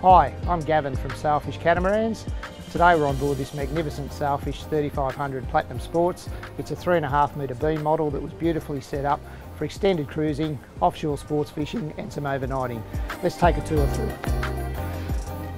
Hi, I'm Gavin from Sailfish Catamarans. Today we're on board this magnificent Sailfish 3500 Platinum Sports. It's a 3.5 metre beam model that was beautifully set up for extended cruising, offshore sports fishing and some overnighting. Let's take a tour through.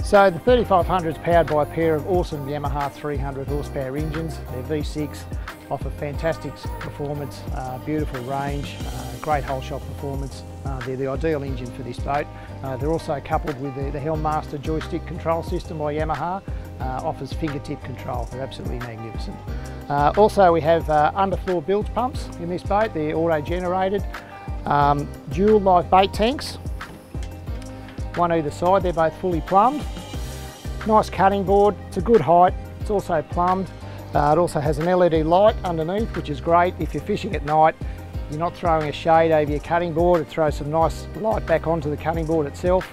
So the 3500 is powered by a pair of awesome Yamaha 300 horsepower engines. They're V6, offer fantastic performance, beautiful range, great whole shot performance. They're the ideal engine for this boat. They're also coupled with the Helm Joystick control system by Yamaha. Offers fingertip control. They're absolutely magnificent. Also we have underfloor bilge pumps in this boat. They're auto generated. Dual live bait tanks, one either side. They're both fully plumbed. Nice cutting board. It's a good height. It's also plumbed. It also has an LED light underneath, which is great if you're fishing at night. You're not throwing a shade over your cutting board. It throws some nice light back onto the cutting board itself.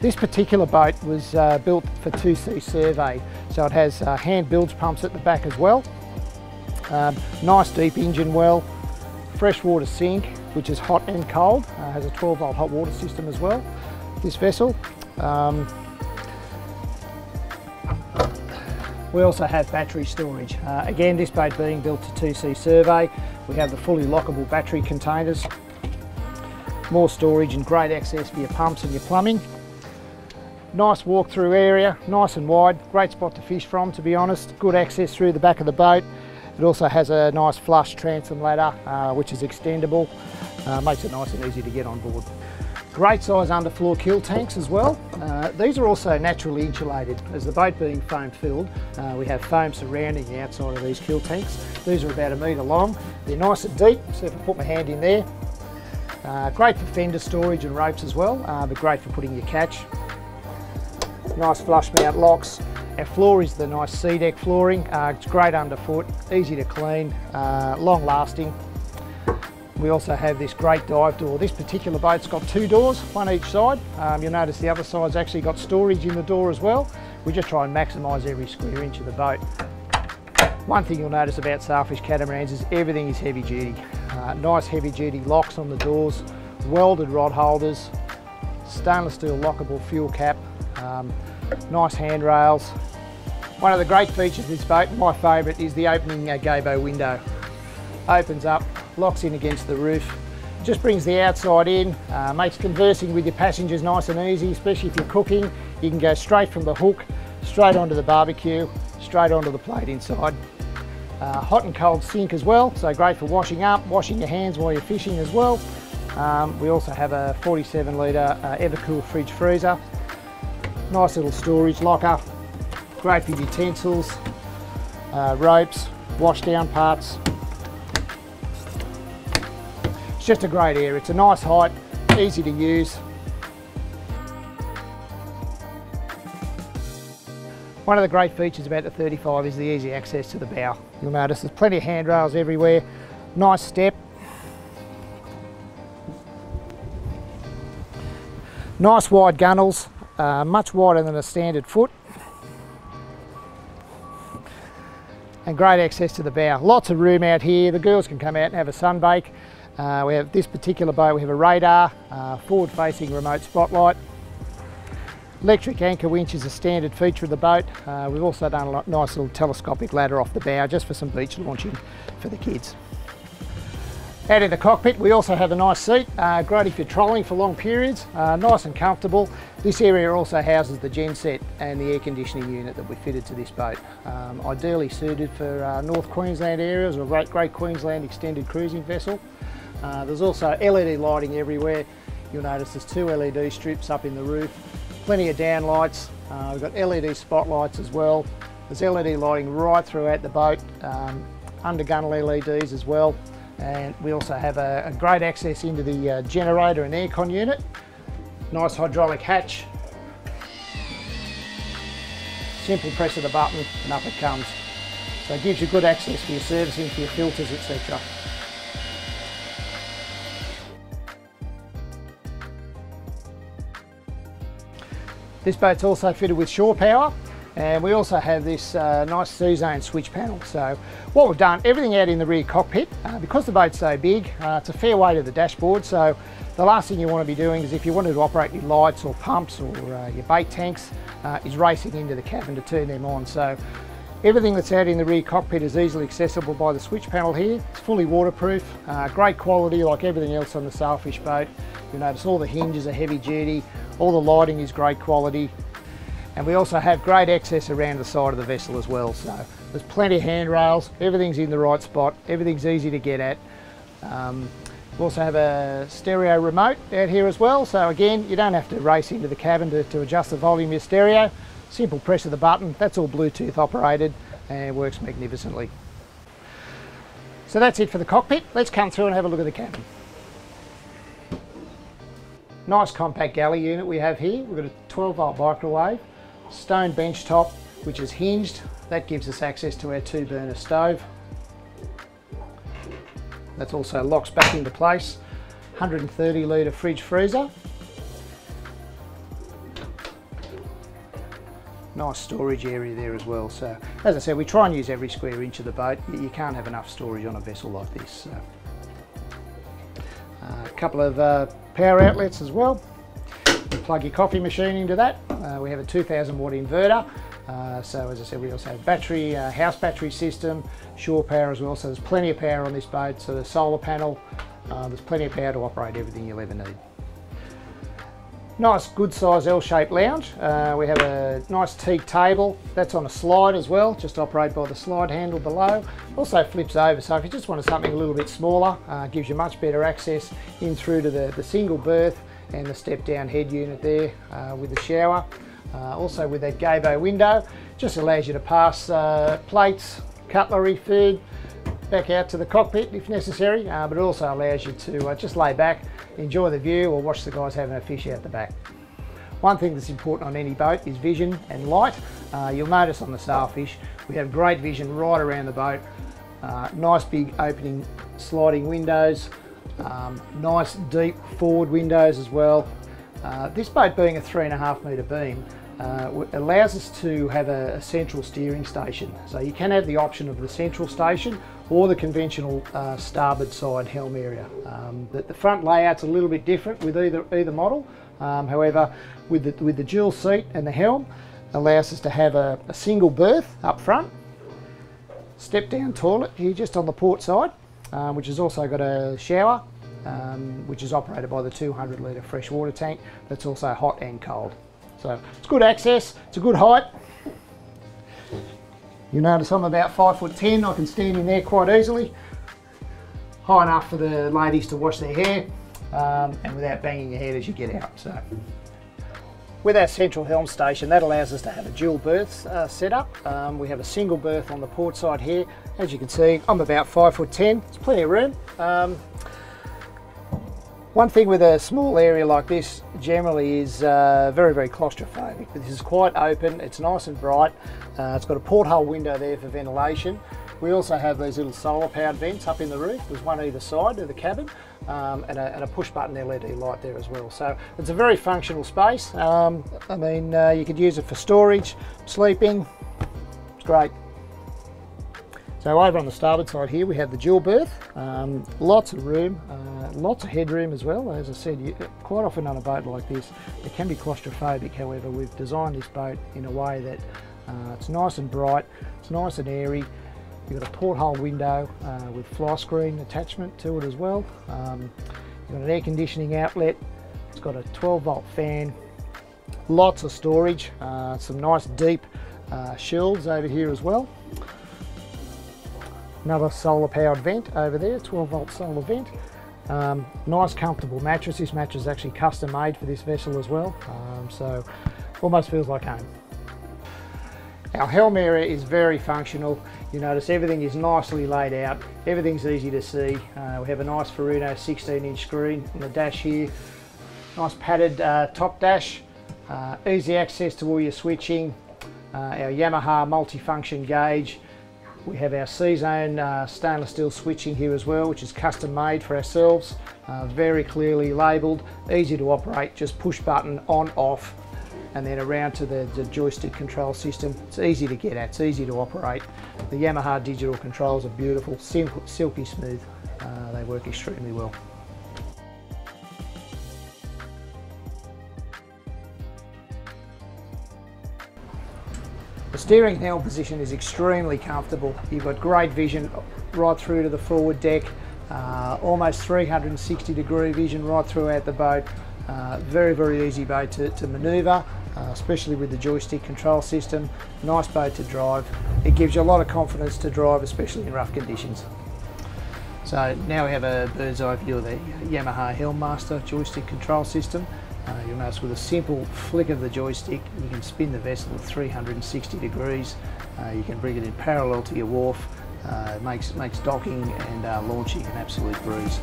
This particular boat was built for 2C survey, so it has hand bilge pumps at the back as well. Nice deep engine well, freshwater sink, which is hot and cold. Has a 12-volt hot water system as well, this vessel. We also have battery storage. Again, this boat being built to 2C survey, we have the fully lockable battery containers. More storage and great access for your pumps and your plumbing. Nice walk-through area, nice and wide, great spot to fish from, to be honest. Good access through the back of the boat. It also has a nice flush transom ladder, which is extendable. Makes it nice and easy to get on board. Great size underfloor kill tanks as well. These are also naturally insulated. As the boat being foam filled, we have foam surrounding the outside of these kill tanks. These are about 1 metre long. They're nice and deep, so if I put my hand in there. Great for fender storage and ropes as well, but great for putting your catch. Nice flush mount locks. Our floor is the nice sea deck flooring. It's great underfoot, easy to clean, long lasting. We also have this great dive door. This particular boat's got 2 doors, one each side. You'll notice the other side's actually got storage in the door as well. We just try and maximise every square inch of the boat. One thing you'll notice about Sailfish Catamarans is everything is heavy duty. Nice heavy duty locks on the doors, welded rod holders, stainless steel lockable fuel cap, nice handrails. One of the great features of this boat, my favourite, is the opening gable window. Opens up, locks in against the roof, just brings the outside in, makes conversing with your passengers nice and easy, especially if you're cooking. You can go straight from the hook, straight onto the barbecue, straight onto the plate inside. Hot and cold sink as well, so great for washing up, washing your hands while you're fishing as well. We also have a 47 litre Evercool fridge freezer. Nice little storage locker, great for utensils, ropes, wash down parts. It's just a great area. It's a nice height, easy to use. One of the great features about the 35 is the easy access to the bow. You'll notice there's plenty of handrails everywhere, nice step. Nice wide gunnels, much wider than a standard foot. And great access to the bow. Lots of room out here. The girls can come out and have a sunbake. We have this particular boat, we have a radar, forward facing remote spotlight. Electric anchor winch is a standard feature of the boat. We've also done a nice little telescopic ladder off the bow just for some beach launching for the kids. Out in the cockpit we also have a nice seat, great if you're trolling for long periods, nice and comfortable. This area also houses the genset and the air conditioning unit that we fitted to this boat. Ideally suited for North Queensland areas or great Queensland extended cruising vessel. There's also LED lighting everywhere. You'll notice there's 2 LED strips up in the roof. Plenty of downlights. We've got LED spotlights as well. There's LED lighting right throughout the boat, under gunnel LEDs as well. And we also have a great access into the generator and aircon unit. Nice hydraulic hatch. Simple press of the button and up it comes. So it gives you good access for your servicing, for your filters, etc. This boat's also fitted with shore power, and we also have this nice C-zone switch panel. So what we've done, everything out in the rear cockpit, because the boat's so big, it's a fair way to the dashboard, so The last thing you want to be doing is, if you wanted to operate your lights or pumps or your bait tanks, is racing into the cabin to turn them on. So everything that's out in the rear cockpit is easily accessible by the switch panel here. It's fully waterproof, great quality like everything else on the Sailfish boat. You'll notice all the hinges are heavy duty, all the lighting is great quality, and we also have great access around the side of the vessel as well. So there's plenty of handrails, everything's in the right spot, everything's easy to get at. We also have a stereo remote out here as well, so again, you don't have to race into the cabin to adjust the volume of your stereo. Simple press of the button, that's all Bluetooth operated and works magnificently. So that's it for the cockpit. Let's come through and have a look at the cabin. Nice compact galley unit we have here. We've got a 12-volt microwave, stone bench top which is hinged. That gives us access to our 2-burner stove. That also locks back into place. 130 litre fridge freezer. Nice storage area there as well. So as I said, we try and use every square inch of the boat. You can't have enough storage on a vessel like this. So. A couple of power outlets as well. You plug your coffee machine into that. We have a 2000 watt inverter. So as I said, we also have battery, house battery system, shore power as well. So there's plenty of power on this boat. So the solar panel, there's plenty of power to operate everything you'll ever need. Nice good size L-shaped lounge. We have a nice teak table. That's on a slide as well, just operated by the slide handle below. Also flips over, so if you just wanted something a little bit smaller, gives you much better access in through to the single berth and the step down head unit there with the shower. Also with that gable window, just allows you to pass plates, cutlery, food back out to the cockpit if necessary, but it also allows you to just lay back, enjoy the view, or watch the guys having a fish out the back. One thing that's important on any boat is vision and light. You'll notice on the Sailfish we have great vision right around the boat. Nice big opening sliding windows, nice deep forward windows as well. This boat being a 3.5 metre beam allows us to have a central steering station. So you can have the option of the central station or the conventional starboard side helm area. The front layout's a little bit different with either model. However, with the dual seat and the helm, allows us to have a single berth up front, step down toilet here just on the port side, which has also got a shower, which is operated by the 200 litre freshwater tank. That's also hot and cold. So it's good access, it's a good height. You notice I'm about 5'10", I can stand in there quite easily. High enough for the ladies to wash their hair, and without banging your head as you get out. So, with our central helm station, that allows us to have a dual berth set up. We have a single berth on the port side here. As you can see, I'm about 5'10", there's plenty of room. One thing with a small area like this generally is very, very claustrophobic. This is quite open, it's nice and bright. It's got a porthole window there for ventilation. We also have these little solar powered vents up in the roof. There's one either side of the cabin, and a push button LED light there as well. So it's a very functional space. I mean, you could use it for storage, sleeping, it's great. So over on the starboard side here we have the dual berth, lots of room, lots of headroom as well. As I said, quite often on a boat like this it can be claustrophobic. However, we've designed this boat in a way that it's nice and bright, it's nice and airy. You've got a porthole window with fly screen attachment to it as well. You've got an air conditioning outlet, it's got a 12-volt fan, lots of storage, some nice deep shelves over here as well. Another solar powered vent over there, 12-volt solar vent. Nice comfortable mattress. This mattress is actually custom made for this vessel as well, so almost feels like home. Our helm area is very functional. You notice everything is nicely laid out, everything's easy to see. We have a nice Furuno 16-inch screen on the dash here, nice padded top dash, easy access to all your switching, our Yamaha multifunction gauge. We have our C-Zone stainless steel switching here as well, which is custom made for ourselves, very clearly labelled, easy to operate, just push button on, off, and then around to the joystick control system. It's easy to get at, it's easy to operate. The Yamaha digital controls are beautiful, simple, silky smooth, they work extremely well. The steering and helm position is extremely comfortable. You've got great vision right through to the forward deck, almost 360 degree vision right throughout the boat. Very, very easy boat to manoeuvre, especially with the joystick control system. Nice boat to drive. It gives you a lot of confidence to drive, especially in rough conditions. So now we have a bird's eye view of the Yamaha Helm Master joystick control system. You'll notice with a simple flick of the joystick, you can spin the vessel at 360 degrees. You can bring it in parallel to your wharf. It makes docking and launching an absolute breeze.